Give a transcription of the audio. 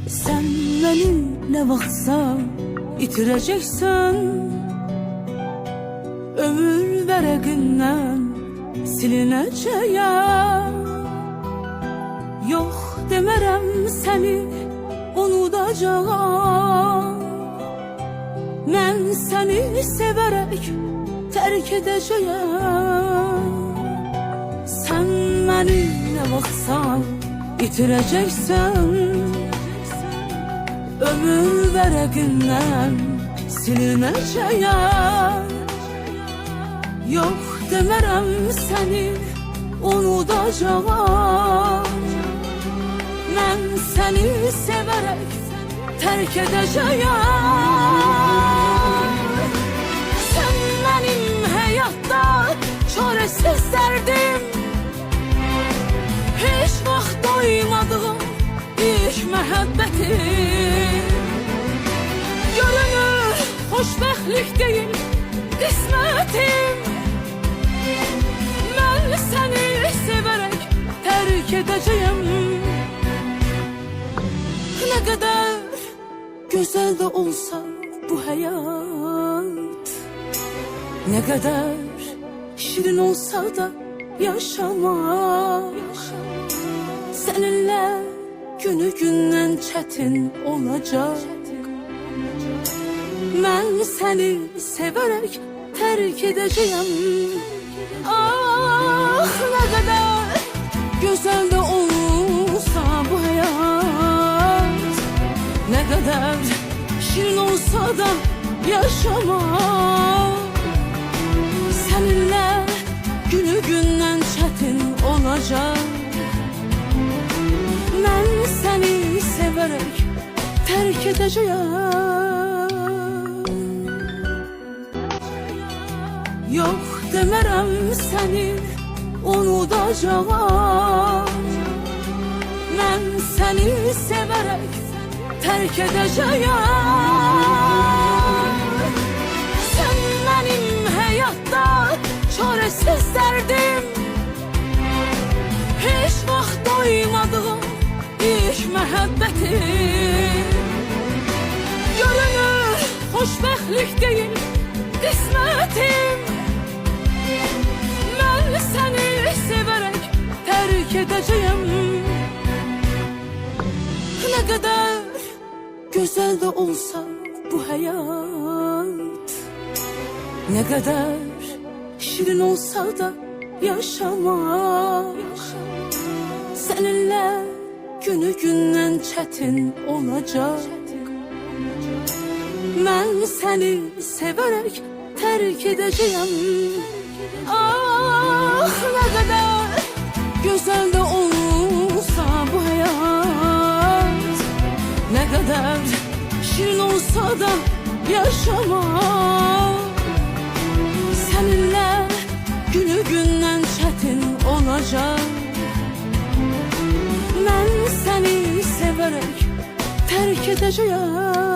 Sen beni ne vaxtsa itireceksen, ömür vərəqindən silinəcəyəm. Yox demərəm səni unudacağam. Mən səni sevərək tərk edəcəyəm. Sen beni ne vaxtsa itirəcəksən, ömür vərəqindən silinəcəyəm. Yox demərəm səni unudacağam. Mən səni sevərək tərk edəcəyəm. Sen benim həyatda çarəsiz dərdim, hiç vaxt doymadığım ilk məhəbbətim. Görünür xoşbəxtlik deyil qismətim. Mən səni sevərək tərk edəcəyəm. Ne kadar güzel de olsa bu hayat, ne kadar şirin olsa da yaşamak, seninle günü gündən çətin olacak. Mən səni sevərək tərk edəcəyəm. Ah, ne kadar güzel de olsa bu hayat, ne kadar şirin olsa da yaşamak, seninle günü gündən çətin olacak. Mən səni sevərək tərk edəcəyəm. Yox demərəm səni unudacağam. Mən səni sevərək tərk edəcəyəm. Sen benim həyatda çarəsiz dərdim, hiç vaxt doymadığım ilk məhəbbətim. Görünür xoşbəxtlik deyil qismətim. Mən səni sevərək tərk edəcəyəm. Ne kadar güzel de olsa bu hayat, ne kadar şirin olsa da yaşamak, seninle günü gündən çətin olacak. Mən səni sevərək tərk edəcəyəm. Ah, ne kadar güzel de olsa bu hayat, ne kadar şirin olsa da yaşamak, seninle günü gündən çətin olacak. Mən səni sevərək tərk edəcəyəm.